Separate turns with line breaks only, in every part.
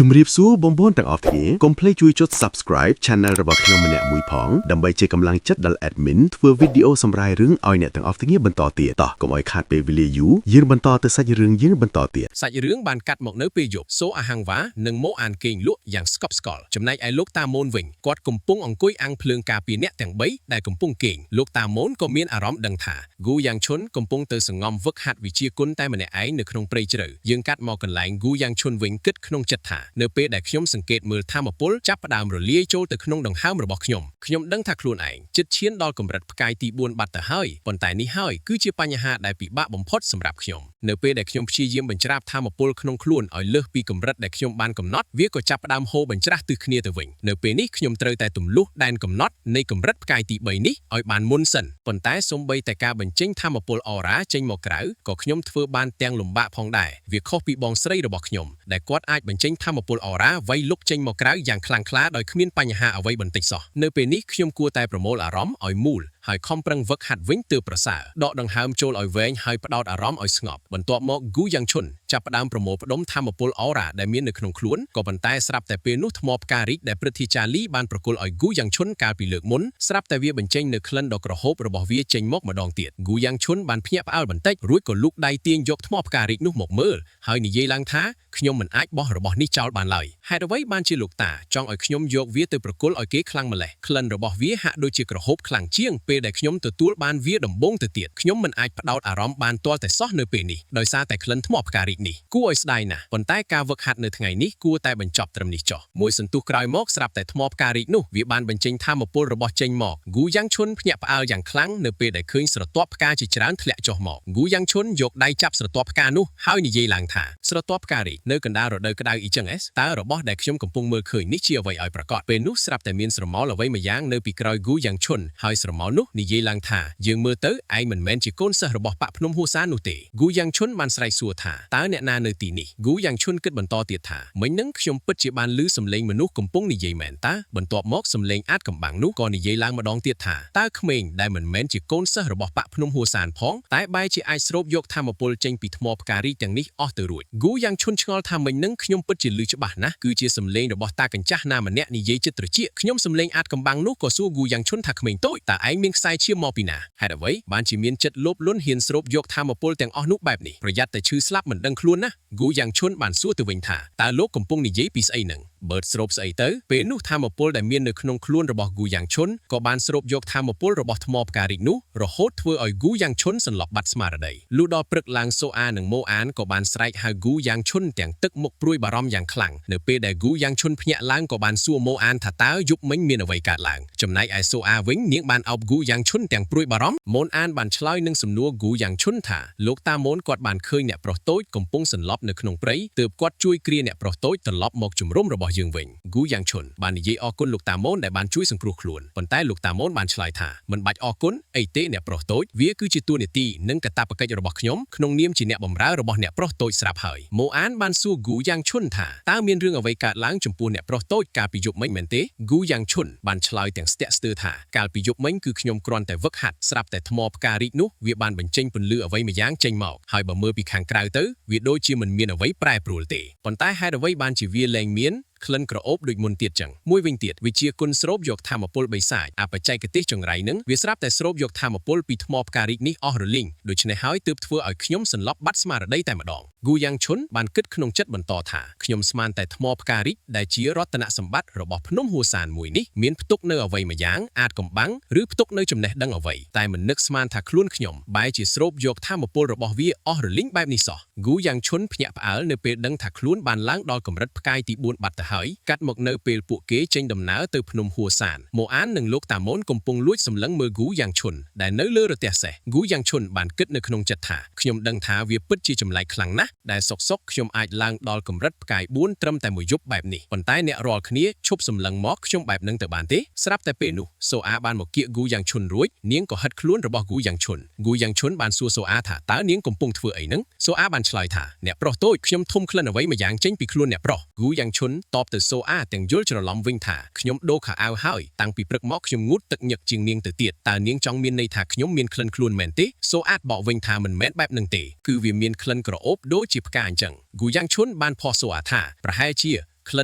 ជំរាបសួរបងប្អូនទាំងអស់គ្នាកុំភ្លេចជួយចុច Subscribe Channel របស់ខ្ញុំម្នាក់មួយផងដើម្បីជាកម្លាំងចិត្តដល់ Admin ធ្វើវីដេអូសម្រាយរឿងឲ្យអ្នកទាំងអស់គ្នាបន្តទៀតតោះកុំឲ្យខាតពេលវេលាយូរយើងបន្តទៅសាច់រឿងយើងបន្តទៀត
សាច់រឿងបានកាត់មកនៅពេលយប់សូអាហាំងវ៉ានិងម៉ូអានគេងលក់យ៉ាងស្កប់ស្កល់ចំណែកឯលោកតាម៉ូនវិញគាត់កំពុងអង្គុយអាំងភ្លើងការពារអ្នកទាំង3ដែលកំពុងគេងលោកតាម៉ូនក៏មានអារម្មណ៍ដឹងថាហ្គូយ៉ាងឈុនកំពុងទៅសង្ងំវឹកហាត់វិជាគុណតែម្នាក់ឯងនៅក្នុងព្រៃជ្រៅយើងកាត់មកកន្លែងហ្គូយ៉ាងឈុនវិញគិតក្នុងចិត្តថានៅពេលដែលខ្ញុំសង្កេតមើលថាមពលចាប់ផ្ដើមរលាយចូលទៅក្នុងដង្ហើមរបស់ខ្ញុំដឹងថាខ្លួនឯងជិតឈានដល់កម្រិតផ្កាយទី4បាត់ទៅហើយប៉ុន្តែនេះហើយគឺជាបញ្ហាដែលពិបាកបំផុតសម្រាប់ខ្ញុំនៅពេលដែលខ្ញុំព្យាយាមបញ្ច្រាបថាមពលក្នុងខ្លួនឲ្យលើសពីកម្រិតដែលខ្ញុំបានកំណត់វាក៏ចាប់ផ្ដើមហូរបញ្ច្រាស់ទិសគ្នាទៅវិញនៅពេលនេះខ្ញុំត្រូវតែទម្លុះដែនកំណត់នៃកម្រិតផ្កាយទី3នេះឲ្យបានមុនសិនប៉ុន្តែសូម្បីតែការបញ្ចេញថាមពលអរ៉ាចេញមកក្រៅក៏ខ្ញុំធ្វើបានទាំងលំបាកផងដែរវាខុសពីបងស្រីរបស់ខ្ញុំដែលគាត់អាចបញ្ចេញថាមពលអរ៉ាវាយលុកចេញមកក្រៅយ៉ាងខ្លាំងក្លាដោយគ្មានបញ្ហាអ្វីបន្តិចសោះនៅពេលនេះខ្ញុំគួរតែប្រមូលអារម្មណ៍ឲ្យមូលហើយខំប្រឹងវឹកហាត់វិញទើបប្រសើរដកដង្ហើមចូលឲ្យវែងហើយផ្ដោតអារម្មណ៍ឲ្យស្ងប់បន្ទាប់មកហ្គូយ៉ាងឈុនចាប់ផ្ដើមប្រមូលផ្ដុំថាមពលអរ៉ាដែលមាននៅក្នុងខ្លួនក៏ប៉ុន្តែស្រាប់តែពេលនោះថ្មផ្ការីកដែលព្រឹទ្ធាចារ្យលីបានប្រគល់ឲ្យហ្គូយ៉ាងឈុនកាលពីលើកមុនស្រាប់តែវាបញ្ចេញនៅក្លិនដ៏ក្រហមរបស់វាចេញមកម្ដងទៀតហ្គូយ៉ាងឈុនបានភ្ញាក់ផ្អើលបន្តិចរួចក៏លូកដៃទាញយកថ្មផ្ការីកនោះមកមើលហើយនិយាយឡើងថាខ្ញុំមិនអាចបោះរបស់នេះចោលបានឡើយហេតុអ្វីបានជាលោកតាចង់ឲ្យខ្ញុំយកវាទៅប្រគល់ឲ្យគេខ្លាំងម្ល៉េះក្លិនរបស់វាហាក់ដូចជាក្រហមខ្លាំងជាងពេលដែលខ្ញុំទទួលបានវាដំបូងទៅទៀតខ្ញុំមិនអាចផ្ដោតអារម្មណ៍បានទាល់តែសោះនៅពេលនេះដោយសារតែក្លិនថ្មផ្ការីកនេះគួរឲ្យស្ដាយណាស់ប៉ុន្តែការវឹកហាត់នៅថ្ងៃនេះគួរតែបញ្ចប់ត្រឹមនេះចុះមួយសន្ទុះក្រោយមកស្រាប់តែថ្មផ្ការីកនោះវាបានបញ្ចេញថាមពលរបស់ចេញមកហ្គូយ៉ាងឈុនភ្ញាក់ផ្អើលយ៉ាងខ្លាំងនៅពេលដែលឃើញស្រទាប់ផ្កាជាច្រើនធ្លាក់ចុះមកហ្គូយ៉ាងឈុនយកដៃចាប់ស្រទាប់ផ្កានោះហើយនិយាយឡើងថាស្រទាប់ផ្ការីកនៅកណ្ដាលរដូវក្តៅអ៊ីចឹងតើរបស់ដែលខ្ញុំកំពុងមើលឃើញនេះជាអ្វីឲ្យប្រកបពេលនោះស្រាប់តែមានស្រមោលអ្វីមួយយ៉ាងនៅពីក្រោយហ្គូយ៉ាងឈុនហើយស្រមោលនោះនិយាយឡើងថាយើងមើលទៅឯងមិនមែនជាកូនសិស្សរបស់ប៉ាក់ភ្នំហួសាននោះទេហ្គូយ៉ាងឈុនបានស្រែកសួរថាតើអ្នកណានៅទីនេះហ្គូយ៉ាងឈុនគិតបន្តទៀតថាមិញនឹងខ្ញុំពិតជាបានឮសំឡេងមនុស្សកំពុងនិយាយមែនតើបន្ទាប់មកសំឡេងអាចកំបាំងនោះក៏និយាយឡើងម្ដងទៀតថាតើក្មេងដែលមិនមែនជាកូនសិស្សរបស់ប៉ាក់ភ្នំហួសានផងតែបែរជាអាចស្រូបយកថាមពលចេញពីថ្មផ្ការីកទាំងនេះអស់ទៅរួចហ្គូយ៉ាងឈុនឆ្ងល់ថាមិញនឹងខ្ញុំពិតជាឮច្បាស់ណាស់គឺជាសំឡេងរបស់តាកញ្ចាស់ណាម្នាក់និយាយចិត្តត្រជាក់ខ្ញុំសំឡេងអាចកំបាំងនោះក៏សួរហ្គូយ៉ាងឈុនថាក្មេងតូចតើឯងមានខ្សែឈាមមកពីណាហេតុអ្វីបានជាមានចិត្តលោភលន់ហ៊ានស្រូបយកថាមពលទាំងអស់នោះបែបនេះប្រយ័ត្នតែឈឺស្លាប់មិនដឹងខ្លួនណាហ្គូយ៉ាងឈុនបានសួរទៅវិញថាតើលោកកំពុងនិយាយពីស្អីនឹងបើស្រូបស្អីទៅពេលនោះថាមពលដែលមាននៅក្នុងខ្លួនរបស់ហ្គូយ៉ាងឈុនក៏បានស្រូបយកថាមពលរបស់ថ្មផ្ការីកនោះរហូតធ្វើឲ្យហ្គូយ៉ាងឈុនសន្លប់បាត់ស្មារតីលុះដល់ព្រឹកឡើងសូអានិងម៉ូអានក៏បានស្រែកហៅហ្គូយ៉ាងឈុនទាំងទឹកមុខព្រួយបារម្ភយ៉ាងខ្លាំងនៅពេលដែលហ្គូយ៉ាងឈុនភ្ញាក់ឡើងក៏បានសួរម៉ូអានថាតើយប់មិញមានអ្វីកើតឡើងចំណែកឯសូអាវិញនាងបានអោបហ្គូយ៉ាងឈុនទាំងព្រួយបារម្ភម៉ូអានបានឆ្លើយនឹងសំណួរហ្គូយ៉ាងឈុនថាលោកតាម៉ូនគាត់បានឃើញអ្នកប្រុសតូចកំពុងសន្លប់នៅក្នុងព្រៃទើបគាត់ជួយគ្រាអ្នកប្រុសតូចត្រឡប់មកជំរំរបស់យើងវិញហ្គូយ៉ាងឈុនបាននិយាយអរគុណលោកតាម៉ូនដែលបានជួយសង្គ្រោះខ្លួនប៉ុន្តែលោកតាម៉ូនបានឆ្លើយថាមិនបាច់អរគុណអីទេអ្នកប្រុសតូចវាគឺជាតួនាទីនិងកាតព្វកិច្ចរបស់ខ្ញុំក្នុងនាមជាអ្នកបម្រើរបស់អ្នកប្រុសតូចស្រាប់ហើយម៉ូអានបានសួរហ្គូយ៉ាងឈុនថាតើមានរឿងអ្វីកើតឡើងចំពោះអ្នកប្រុសតូចកាលពីយប់មិញមែនទេហ្គូយ៉ាងឈុនបានឆ្លើយទាំងស្ទាក់ស្ទើរថាកាលពីយប់មិញគឺខ្ញុំគ្រាន់តែវឹកហាត់ស្រាប់តែថ្មផ្ការីកនោះវាបានបញ្ចេញពន្លឺអ្វីមួយយ៉ាងចេញមកហើយបើមើលពីខាងក្រៅទៅវាដូចជាមិនមានអ្វីប្រែប្រួលទេប៉ុន្តែហេតុអ្វីបានជាវាលែងមានក្លិនក្រអូបដូចមុនទៀតចឹងមួយវិញទៀតវិជាគុណស្រូបយកថាមពលបិសាចបច្ចេកទេសចង្រៃនឹងវាស្រាប់តែស្រូបយកថាមពលពីថ្មផ្ការីកនេះអស់រលីងដូច្នេះហើយទើបធ្វើឲ្យខ្ញុំសន្លប់បាត់ស្មារតីតែម្ដងហ្គូយ៉ាងឈុនបានគិតក្នុងចិត្តបន្តថាខ្ញុំស្មានតែថ្មផ្ការីកដែលជារតនសម្បត្តិរបស់ភ្នំហួសានមួយនេះមានផ្ទុកនៅអ្វីមួយយ៉ាងអាចកំបាំងឬផ្ទុកនៅចំណេះដឹងអ្វីតែមិននឹកស្មានថាខ្លួនខ្ញុំបែរជាស្រូបយកថាមពលរបស់វាអស់រលីងបែបនេះសោះហ្គូយ៉ាងឈុនភ្ញាក់ផ្អើលនៅពេលដឹងថាខ្លួនបានឡើងដល់កម្រិតផ្កាយទី4បាត់ទៅហើយកាត់មកនៅពេលពួកគេចេញដំណើរទៅភ្នំហួសានម៉ូអាននិងលោកតាម៉ូនកំពុងលួចសម្លឹងមើលហ្គូយ៉ាងឈុនដែលនៅលើរទះសេះហ្គូយ៉ាងឈុនបានគិតនៅក្នុងចិត្តថាខ្ញុំដឹងថាវាពិតជាចម្លែកខ្លាំងណាស់ដែលសុកខ្ញុំអាចឡើងដល់កម្រិតផ្កាយ4ត្រឹមតែមួយយប់បែបនេះប៉ុន្តែអ្នករាល់គ្នាឈប់សម្លឹងមកខ្ញុំបែបនឹងទៅបានទេស្រាប់តែពេលនោះសូអាបានមកគៀកហ្គូយ៉ាងឈុនរួចនាងក៏ហិតខ្លួនរបស់ហ្គូយ៉ាងឈុនហ្គូយ៉ាងឈុនបានសួរសូអាថាតើនាងកំពុងធ្វើអីនឹងសូអាបានឆ្លើយថាអ្នកប្រុសតូចខ្ញុំធំក្លិនអ្វីមួយយ៉ាងចេញពីខ្លួនអ្នកប្រុសហ្គូយ៉ាងឈុនតបទៅសូអាទាំងយល់ច្រឡំវិញថាខ្ញុំដូរខោអាវហើយតាំងពីព្រឹកមកខ្ញុំងូតទឹកញឹកជាងនាងទៅទៀតតើនាងចង់មានន័យថាខ្ញុំមានក្លិនខ្លួនមែនទេសូអាបកវិញថាមិនមែនបែបនឹងទេគឺវាមានក្លិនក្រអូបដូចជាផ្កាអញ្ចឹងហ្គូយ៉ាងឈុនបានផុសសូអាថាប្រហែលជា ក្លិ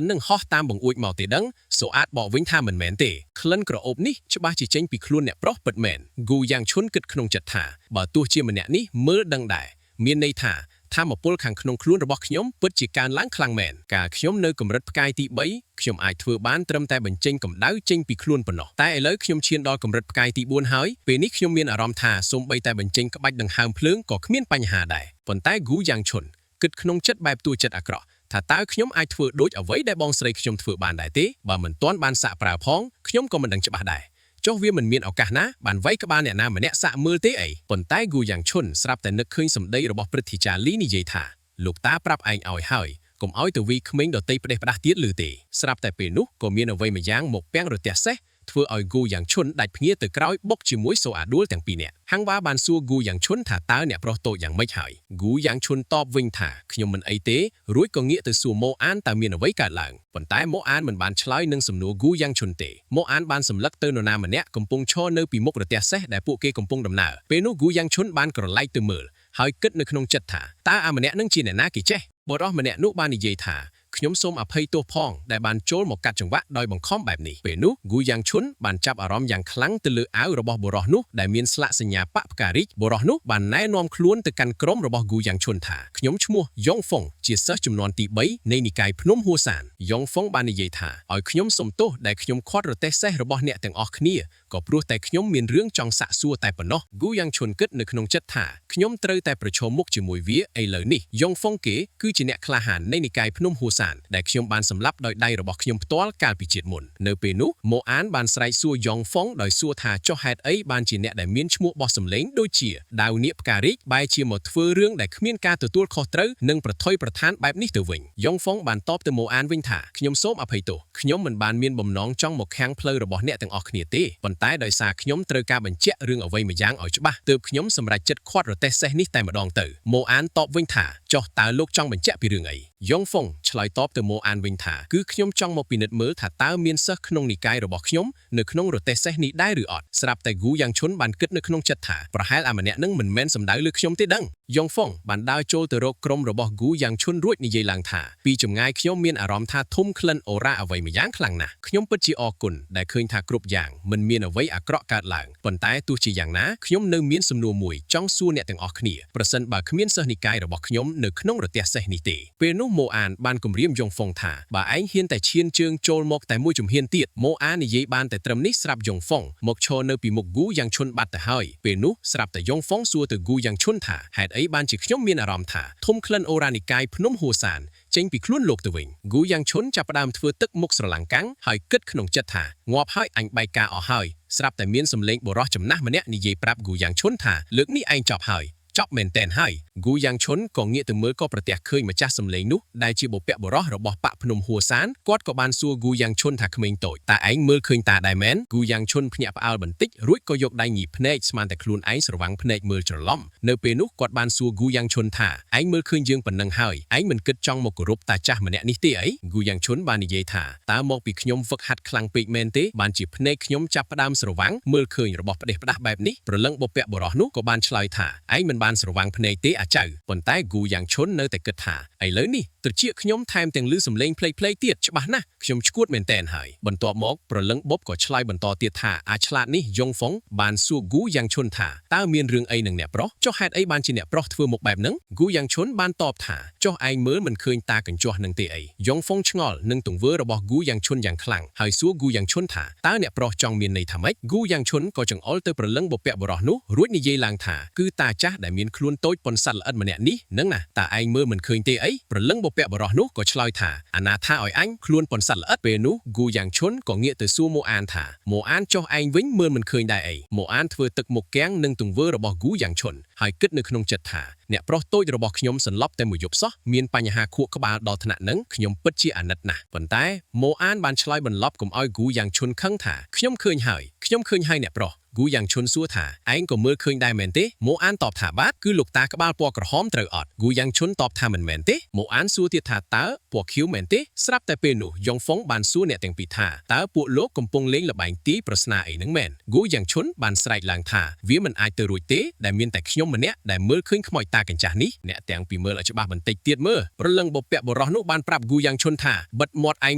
ននឹងហោះតាមបង្អួចមកទេដឹងសូអាចបកវិញថាមិនមែនទេក្លិនក្រអូបនេះច្បាស់ជាចេញពីខ្លួនអ្នកប្រុសពិតមែនហ្គូយ៉ាងឈុនគិតក្នុងចិត្តថាបើទោះជាម្នាក់នេះមើលដឹងដែរមានន័យថាថាមពលខាងក្នុងខ្លួនរបស់ខ្ញុំពិតជាកើនឡើងខ្លាំងមែនកាលខ្ញុំនៅកម្រិតផ្កាយទី3ខ្ញុំអាចធ្វើបានត្រឹមតែបញ្ចេញកម្ដៅចេញពីខ្លួនប៉ុណ្ណោះតែឥឡូវខ្ញុំឈានដល់កម្រិតផ្កាយទី4ហើយពេលនេះខ្ញុំមានអារម្មណ៍ថាសូម្បីតែបញ្ចេញក្បាច់ដង្ហើមភ្លើងក៏គ្មានបញ្ហាដែរប៉ុន្តែហ្គូយ៉ាងឈុនគិតក្នុងចិត្តបែបទួចិត្តអាក្រក់ថាតើខ្ញុំអាចធ្វើដូចអ្វីដែលបងស្រីខ្ញុំធ្វើបានដែរទេបើមិនទាន់បានសាកប្រើផងខ្ញុំក៏មិនដឹងច្បាស់ដែរចុះវាមិនមានឱកាសណាបានវាយក្បាលអ្នកណាម្នាក់សាកមើលទេអីប៉ុន្តែហ្គូយ៉ាងឈុនស្រាប់តែនឹកឃើញសម្ដីរបស់ព្រឹទ្ធាចារ្យលីនិយាយថាលោកតាប្រាប់ឯងឲ្យហើយកុំឲ្យទៅវីក្មេងដតីផ្ដេសផ្ដាស់ទៀតឬទេស្រាប់តែពេលនោះក៏មានអ្វីម្យ៉ាងមកពាំងរទះសេះធ្វើឲ្យហ្គូយ៉ាងឈុនដាច់ភ្ងាទៅក្រោយបុកជាមួយសូអាដួលទាំងពីរនាក់ហាំងវ៉ាបានសួរហ្គូយ៉ាងឈុនថាតើអ្នកប្រុសតូចយ៉ាងម៉េចហើយហ្គូយ៉ាងឈុនតបវិញថាខ្ញុំមិនអីទេរួចក៏ងាកទៅសួរម៉ូអានតើមានអ្វីកើតឡើងប៉ុន្តែម៉ូអានមិនបានឆ្លើយនឹងសំណួរហ្គូយ៉ាងឈុនទេម៉ូអានបានសម្លឹកទៅនរណាម្នាក់កំពុងឈរនៅពីមុខរទះសេះដែលពួកគេកំពុងដំណើរពេលនោះហ្គូយ៉ាងឈុនបានក្រឡែកទៅមើលហើយគិតនៅក្នុងចិត្តថាតើអាម្នាក់នឹងជាអ្នកណាគេចេះបុរសម្នាក់នោះបាននិយាយថាខ្ញុំសូមអភ័យទោសផងដែលបានចូលមកកាត់ចង្វាក់ដោយបង្ខំបែបនេះពេលនោះហ្គូយ៉ាងឈុនបានចាប់អារម្មណ៍យ៉ាងខ្លាំងទៅលើអាវរបស់បុរសនោះដែលមានស្លាកសញ្ញាបកផ្ការីកបុរសនោះបានណែនាំខ្លួនទៅកាន់ក្រុមរបស់ហ្គូយ៉ាងឈុនថាខ្ញុំឈ្មោះយ៉ុងហ្វុងជាសិស្សចំនួនទី3នៃនិកាយភ្នំហួសានយ៉ុងហ្វុងបាននិយាយថាឲ្យខ្ញុំសុំទោសដែលខ្ញុំខាត់រទេះសេះរបស់អ្នកទាំងអស់គ្នាក៏ព្រោះតែខ្ញុំមានរឿងចង់សាកសួរតែប៉ុណ្ណោះហ្គូយ៉ាងឈុនគិតនៅក្នុងចិត្តថាខ្ញុំត្រូវតែប្រឈមមុខជាមួយវាឥឡូវនេះយ៉ុងហ្វុងគេគឺជាអ្នកក្លាហាននៃនិកាយភ្នំហួសានដែលខ្ញុំបានសម្លាប់ដោយដៃរបស់ខ្ញុំផ្ទាល់កាលពីជាតិមុននៅពេលនោះម៉ូអានបានស្រែកសួរយ៉ុងហ្វុងដោយសួរថាចុះហេតុអីបានជាអ្នកដែលមានឈ្មោះបោះសម្លេងដូចជាដាវនៀកផ្ការីកបែរជាមកធ្វើរឿងដែលគ្មានការទទួលខុសត្រូវនិងប្រថុយប្រថានបែបនេះទៅវិញយ៉ុងហ្វុងបានតបទៅម៉ូអានវិញថាខ្ញុំសូមអភ័យទោសខ្ញុំមិនបានមានបំណងចង់មកខាំងផ្លូវរបស់អ្នកទាំងអស់គ្នាទេប៉ុន្តែដោយសារខ្ញុំត្រូវការបញ្ជាក់រឿងអ្វីម្យ៉ាងឲ្យច្បាស់ទើបខ្ញុំសម្រេចចិត្តខាត់រទេះសេះនេះតែម្ដងទៅម៉ូអានតបវិញថាចុះតើលោកចង់បញ្ជាក់ពីរឿងអីយ៉ុងហ្វុងឆ្លើយតបទៅម៉ូអានវិញថាគឺខ្ញុំចង់មកពិនិត្យមើលថាតើមានសិស្សក្នុងនិកាយរបស់ខ្ញុំនៅក្នុងរទេះសេះនេះដែរឬអត់ស្រាប់តែហ្គូយ៉ាងឈុនបានគិតនៅក្នុងចិត្តថាប្រហែលអាម្នាក់នឹងមិនមែនសំដៅលើខ្ញុំទេដឹងយ៉ុងហ្វុងបានដើរចូលទៅរកក្រុមរបស់ហ្គូយ៉ាងឈុនរួចនិយាយឡើងថាពីចម្ងាយខ្ញុំមានអារម្មណ៍ថាធំក្លិនអូរ៉ាអ្វីម្យ៉ាងខ្លាំងណាស់ខ្ញុំពិតជាអរគុណដែលឃើញថាគ្រប់យ៉ាងមិនមានអ្វីអាក្រក់កើតឡើងប៉ុន្តែទោះជាយ៉ាងណាខ្ញុំនៅមានសំណួរមួយចង់សួរអ្នកទាំងអស់គ្នាប្រសិនបើគ្មានសិស្សនិកាយរបស់ខ្ញុំនៅក្នុងរទះសេះនេះទេពេលនោះម៉ូអានបានគំរាមយ៉ុងហ្វុងថាបើឯងហ៊ានតែឈានជើងចូលមកតែមួយជំហានទៀតម៉ូអាននិយាយបានតែត្រឹមនេះស្រាប់យ៉ុងហ្វុងមកឈរនៅពីមុខហ្គូយ៉ាងឈុនបាត់ទៅហើយពេលនោះស្រាប់តែយ៉ុងហ្វុងសួរទៅហ្គូយ៉ាងឈុនថាហេតុអីបានជាខ្ញុំមានអារម្មណ៍ថាធំក្លិនអូរ៉ានិកាយភ្នំហួសានចេញពីខ្លួនលោកទៅវិញហ្គូយ៉ាងឈុនចាប់ផ្ដើមធ្វើទឹកមុខស្រឡំកាំងហើយគិតក្នុងចិត្តថាងាប់ហើយអញបែកការអស់ហើយស្រាប់តែមានសម្លេងបុរសចំណាស់ម្នាក់និយាយប្រាប់ហ្គូយ៉ាងឈុនថាលើកនេះឯងចប់ហើយចប់មែនតែនហើយហ្គូយ៉ាងឈុនក៏ងាកទៅមើលក៏ប្រទះឃើញម្ចាស់សម្លេងនោះដែលជាបុព្វបុរសរបស់ប៉ភ្នំហួសានគាត់ក៏បានសួរហ្គូយ៉ាងឈុនថាក្មេងតូចតើឯងមើលឃើញតាដែរមែនហ្គូយ៉ាងឈុនភ្ញាក់ផ្អើលបន្តិចរួចក៏យកដៃញីភ្នែកស្មានតែខ្លួនឯងស្រវាំងភ្នែកមើលច្រឡំនៅពេលនោះគាត់បានសួរហ្គូយ៉ាងឈុនថាឯងមើលឃើញយើងប៉ុណ្ណឹងហើយឯងមិនគិតចង់មកគោរពតាចាស់ម្នាក់នេះទេអីហ្គូយ៉ាងឈុនបាននិយាយថាតើមកពីខ្ញុំវឹកហាត់ខ្លាំងពេកមែនទេបានជាភ្នែកខ្ញុំចាប់ផ្ដើមស្រវាំងមើលឃើញរបស់ផ្ដេសផ្ដាស់បែបនេះប្រលឹងបុព្វបុរសនោះក៏បានឆ្លើយថាឯងមិនបានស្រវាំងភ្នែកទេអាចៅប៉ុន្តែហ្គូយ៉ាងឈុននៅតែគិតថាឥឡូវនេះត្រចៀកខ្ញុំថែមទាំងឮសំឡេងផ្លេកៗទៀតច្បាស់ណាស់ខ្ញុំឈួតមែនតែនហើយបន្ទាប់មកប្រលឹងបុបក៏ឆ្លើយបន្តទៀតថាអាចឆ្លាតនេះយ៉ុងហ្វុងបានសួរហ្គូយ៉ាងឈុនថាតើមានរឿងអីនឹងអ្នកប្រុសចុះហេតុអីបានជាអ្នកប្រុសធ្វើមុខបែបហ្នឹងហ្គូយ៉ាងឈុនបានតបថាចុះឯងមើលមិនឃើញតាកញ្ចោះនឹងទេអីយ៉ុងហ្វុងឆ្ងល់នឹងទង្វើរបស់ហ្គូយ៉ាងឈុនយ៉ាងខ្លាំងហើយសួរហ្គូយ៉ាងឈុនថាតើអ្នកប្រុសចង់មានន័យថាម៉េចហ្គូយ៉ាងឈុនក៏ចង្អុលទៅប្រលឹងបុព្វបុរសនោះរួចនិយាយឡើងថាគឺតាចាស់ដែលមានខ្លួនតូចប៉ុនសត្វល្អិតម្នាក់នេះនឹងណាតើឯងមើលមិនឃើញទេអីប្រលឹងបុព្វបុរសនោះក៏ឆ្លើយថាអាណាថាឲ្យអញខ្លួនប៉ុនសត្វល្អិតពេលនោះហ្គូយ៉ាងឈុនក៏ងាកទៅសួរម៉ូអានថាម៉ូអានចុះឯងវិញមើលមិនឃើញដែរអីម៉ូអានធ្វើទឹកមុខគាំងនឹងទង្វើរបស់ហ្គូយ៉ាងឈុនហើយគិតនៅក្នុងចិត្តថាអ្នកប្រុសតូចរបស់ខ្ញុំសន្លប់តែមួយយប់សោះមានបញ្ហាខួរក្បាលដល់ថ្នាក់ហ្នឹងខ្ញុំពិតជាអាណិតណាស់ប៉ុន្តែម៉ូអានបានឆ្លើយបន្លប់កុំឲ្យហ្គូយ៉ាងឈុនខឹងថាខ្ញុំឃើញហើយអ្នកប្រុសហ្គូយ៉ាងឈុនសួរថាឯងក៏មើលឃើញដែរមែនទេម៉ូអានតបថាបាទគឺលោកតាក្បាលពណ៌ក្រហមត្រូវអត់ហ្គូយ៉ាងឈុនតបថាមិនមែនទេម៉ូអានសួរទៀតថាតើពណ៌ខៀវមែនទេស្រាប់តែពេលនោះយ៉ុងហ្វុងបានសួរអ្នកទាំងពីរថាតើពួកលោកកំពុងលេងល្បែងទាយប្រស្នាអីហ្នឹងមែនហ្គូយ៉ាងឈុនបានស្រែកឡើងថាវាមិនអាចទៅរួចទេដែលមានតែខ្ញុំ ខ្ញុំម្នាក់ដែលមើលឃើញខ្មោចតាកញ្ចាស់នេះអ្នកទាំងពីមើលឲ្យច្បាស់បន្តិចទៀតមើលព្រលឹងបពៈបរោះនោះបានប្រាប់ហ្គូយ៉ាងឈុនថាបិទមាត់ឯង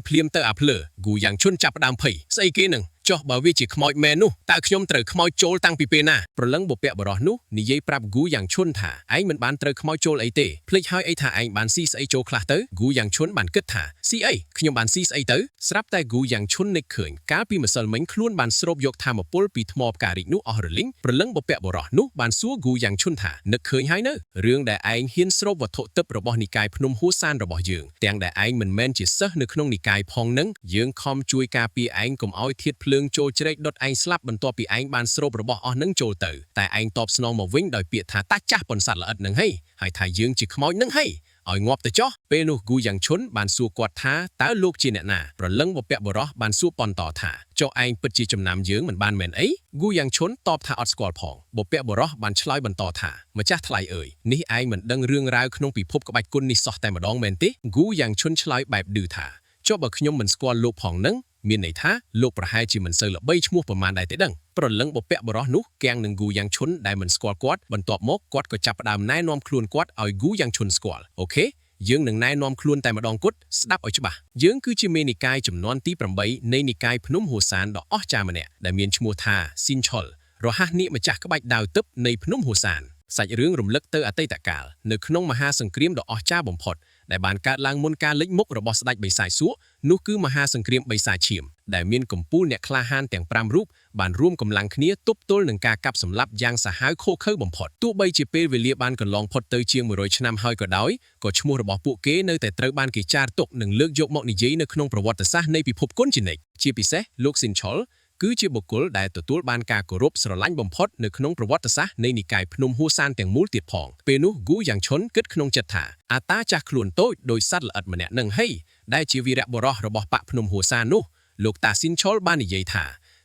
ភ្លាមទៅអាភ្លើហ្គូយ៉ាងឈុនចាប់ផ្ដើមភ័យស្អីគេនឹងចុះបើវាជាខ្មោចមែននោះតើខ្ញុំត្រូវខ្មោចចូលតាំងពីពេលណាព្រលឹងបពៈបរោះនោះនិយាយប្រាប់ហ្គូយ៉ាងឈុនថាឯងមិនបានត្រូវខ្មោចចូលអីទេភ្លេចហើយអីថាឯងបានស៊ីស្អីចូលខ្លះទៅហ្គូយ៉ាងឈុនបានគិតថាស៊ីអីខ្ញុំបានស៊ីស្អីទៅស្រាប់តែហ្គូយ៉ាងឈុននឹកឃើញកាលពីម្សិលមិញខ្លួនបានស្រូបយកធម្មពលពីថ្មផ្ការីកនោះអស់រលីងព្រលឹងបពៈបរោះនោះបានសួរហ្គូយ៉ាងឈុនថានឹកឃើញហើយនៅរឿងដែលឯងហ៊ានស្រូបវត្ថុទិព្វរបស់និកាយភ្នំហួសានរបស់យើងទាំងដែលឯងមិនមែនជាសិស្សនៅក្នុងនិកាយផងនឹងយើងខំជួយការពារឯងកុំឲ្យធាតុភ្លើងចូលជ្រែកដុតឯងស្លាប់បន្ទាប់ពីឯងបានស្រូបរបស់អស់នឹងចូលទៅតែឯងតបស្នងមកវិញដោយពាក្យថាតាចាស់ប៉ុនសัตว์ល្អិតនឹងហីហើយថាយើងជាខ្មោចនឹងហីឲ្យងាប់ទៅចោះពេលនោះហ្គូយ៉ាងឈុនបានសួរគាត់ថាតើលោកជាអ្នកណាប្រលឹងបពៈបរោះបានសួរប៉ុនតថាចុះឯងពិតជាចំណាំយើងមិនបានមែនអីហ្គូយ៉ាងឈុនតបថាអត់ស្គាល់ផងបពៈបរោះបានឆ្លើយបន្តថាម្ចាស់ថ្លៃអើយនេះឯងមិនដឹងរឿងរ៉ាវក្នុងពិភពក្បាច់គុណនេះសោះតែម្ដងមែនទេហ្គូយ៉ាងឈុនឆ្លើយបែបឌឺថាចុះបើខ្ញុំមិនស្គាល់លោកផងនឹងមានន័យថាលោកប្រហែលជាមិនសូវល្បីឈ្មោះប្រមាណដែរទេដឹងប្រលឹងបពៈបរោះនោះគាំងនឹងហ្គូយ៉ាងឈុនដែលមិនស្គាល់គាត់បន្ទាប់មកគាត់ក៏ចាប់ផ្ដើមណែនាំខ្លួនគាត់ឲ្យហ្គូយ៉ាងឈុនស្គាល់អូខេយើងនឹងណែនាំខ្លួនតែម្ដងគត់ស្ដាប់ឲ្យច្បាស់យើងគឺជាមេនិកាយចំនួនទី8នៃនិកាយភ្នំហួសានដ៏អស្ចារ្យម្នាក់ដែលមានឈ្មោះថាស៊ីនឆុលរហ័សនាគម្ចាស់ក្បាច់ដាវទឹកនៃភ្នំហួសានសាច់រឿងរំលឹកទៅអតីតកាលនៅក្នុងមហាសង្គ្រាមដ៏អស្ចារ្យបំផុតដែលបានកើតឡើងមុនការលេចមុខរបស់ស្ដេចបិសាចសួកនោះគឺមហាសង្គ្រាមបិសាចឈាមដែលមានកំពូលអ្នកក្លាហានទាំង5រូបបានរួមកម្លាំងគ្នាទប់ទល់នឹងការកាប់សម្លាប់យ៉ាងសាហាវឃោឃៅបំផុតទោះបីជាពេលវេលាបានកន្លងផុតទៅជាង100ឆ្នាំហើយក៏ដោយក៏ឈ្មោះរបស់ពួកគេនៅតែត្រូវបានគេចារទុកនិងលើកយកមកនិយាយនៅក្នុងប្រវត្តិសាស្ត្រនៃពិភពគុណជានិច្ចជាពិសេសលោកស៊ីនឆុលគឺជាបុគ្គលដែលទទួលបានការគោរពស្រឡាញ់បំផុតនៅក្នុងប្រវត្តិសាស្ត្រនៃនិកាយភ្នំហួសានទាំងមូលទៀតផងពេលនោះហ្គូយ៉ាងឈុនគិតក្នុងចិត្តថាអាតាចាស់ខ្លួនតូចដោយសត្វល្អិតម្នាក់នឹងហីដែលជាវីរៈបុរសរបស់បកភ្នំហួសាននោះលោកតាស៊ីនឆុលបាននិយាយថា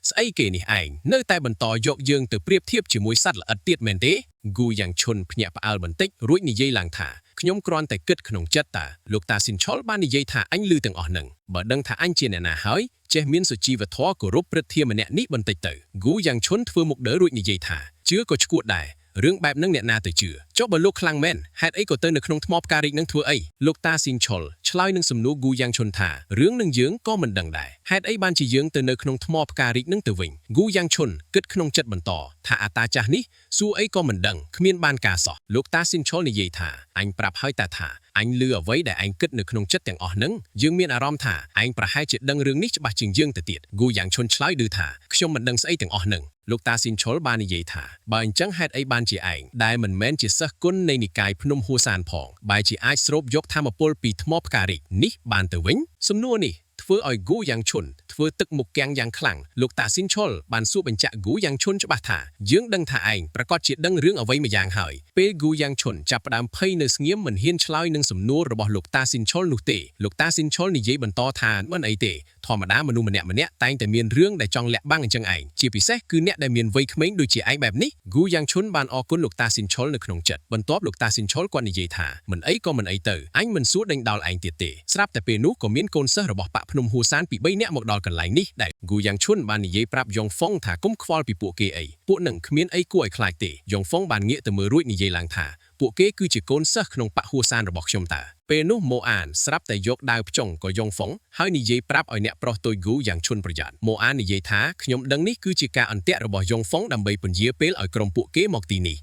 ស្អីគេនេះឯងនៅតែបន្តយកយើងទៅប្រៀបធៀបជាមួយសត្វល្អិតទៀតមែនទេហ្គូយ៉ាងឈុនភ្ញាក់ផ្អើលបន្តិចរួចនិយាយឡើងថាខ្ញុំគ្រាន់តែគិតក្នុងចិត្តតាលោកតាស៊ីនឆុលបាននិយាយថាអញឮទាំងអស់នឹងបើដឹងថាអញជាអ្នកណាហើយចេះមានសុជីវធម៌គោរពព្រឹទ្ធាម្នាក់នេះបន្តិចទៅហ្គូយ៉ាងឈុនធ្វើមុខដើររួចនិយាយថាជឿក៏ឈួតដែររឿងបែបហ្នឹងអ្នកណាទៅជឿចុះបើលោកខ្លាំងមែនហេតុអីក៏ទៅនៅក្នុងថ្មផ្ការីកនឹងធ្វើអីលោកតាស៊ីនឆុលឆ្លើយនឹងសំណួរហ្គូយ៉ាងឈុនថារឿងនឹងយើងក៏មិនដឹងដែរហេតុអីបានជាយើងទៅនៅក្នុងថ្មផ្ការីកនឹងទៅវិញហ្គូយ៉ាងឈុនគិតក្នុងចិត្តបន្តថាអាតាចាស់នេះសួរអីក៏មិនដឹងគ្មានបានការសោះលោកតាស៊ីនឆុលនិយាយថាអញប្រាប់ហើយតាថាអញលឺអ្វីដែលឯងគិតនៅក្នុងចិត្តទាំងអស់ហ្នឹងយើងមានអារម្មណ៍ថាឯងប្រហែលជាដឹងរឿងនេះច្បាស់ជាងយើងទៅទៀតហ្គូយ៉ាងឈុនឆ្លើយឌឺថាខ្ញុំមិនដឹងស្អីទាំងអស់ហ្នឹងលោកតាស៊ីនឆុលបាននិយាយថាបើអញ្ចឹងហេតុអីបានជាឯងដែលមិនមែនជាសិស្សគុណនៃនិកាយភ្នំហួសានផងបែរជាអាចស្រូបយកធម្មពលពីថ្មផ្ការីកនេះបានទៅវិញសំណួរនេះធ្វើឲ្យហ្គូយ៉ាងឈុនធ្វើទឹកមុខគាំងយ៉ាងខ្លាំងលោកតាស៊ីនឆុលបានសួរបញ្ជាក់ហ្គូយ៉ាងឈុនច្បាស់ថាយើងដឹងថាឯងប្រកាសជាដឹងរឿងអ្វីម្យ៉ាងហើយពេលហ្គូយ៉ាងឈុនចាប់ផ្ដើមភ័យនៅស្ងៀមមិនហ៊ានឆ្លើយនឹងសំណួររបស់លោកតាស៊ីនឆុលនោះទេលោកតាស៊ីនឆុលនិយាយបន្តថាមិនអីទេធម្មតាមនុស្សម្នាក់តែងតែមានរឿងដែលចង់លាក់បាំងអញ្ចឹងឯងជាពិសេសគឺអ្នកដែលមានវ័យក្មេងដូចជាឯងបែបនេះហ្គូយ៉ាងឈុនបានអរគុណលោកតាស៊ីនឆុលនៅក្នុងចិត្តបន្ទាប់លោកតាស៊ីនឆុលគាត់និយាយថាមិនអីក៏មិនអីទៅអញមិនសួរដេញដោលឯងទៀតទេស្រាប់តែពេលនោះក៏មានកូនសិស្សរបស់បកភ្នំហួសានពី3នាក់មកដល់កន្លែងនេះដែរហ្គូយ៉ាងឈុនបាននិយាយប្រាប់យ៉ុងហ្វុងថាកុំខ្វល់ពីពួកគេអីពួកនឹងគ្មានអីគួរឲ្យខ្លាចទេយ៉ុងហ្វុងបានងាកទៅមើលរួចនិយាយឡើងថាពួកគេគឺជាកូនសិស្សក្នុងបកហួសានរបស់ខ្ញុំតាពេលនោះម៉ូអានស្រាប់តែយកដាវភ្ចុងក៏យ៉ុងហ្វុងហើយនិយាយប្រាប់ឲ្យអ្នកប្រុសទុយហ្គូយ៉ាងឈុនប្រយ័ត្នម៉ូអាននិយាយថាខ្ញុំដឹងនេះគឺជាការអន្ទាក់របស់យ៉ុងហ្វុងដើម្បីពន្យាពេលឲ្យក្រុមពួកគេមកទីនេះ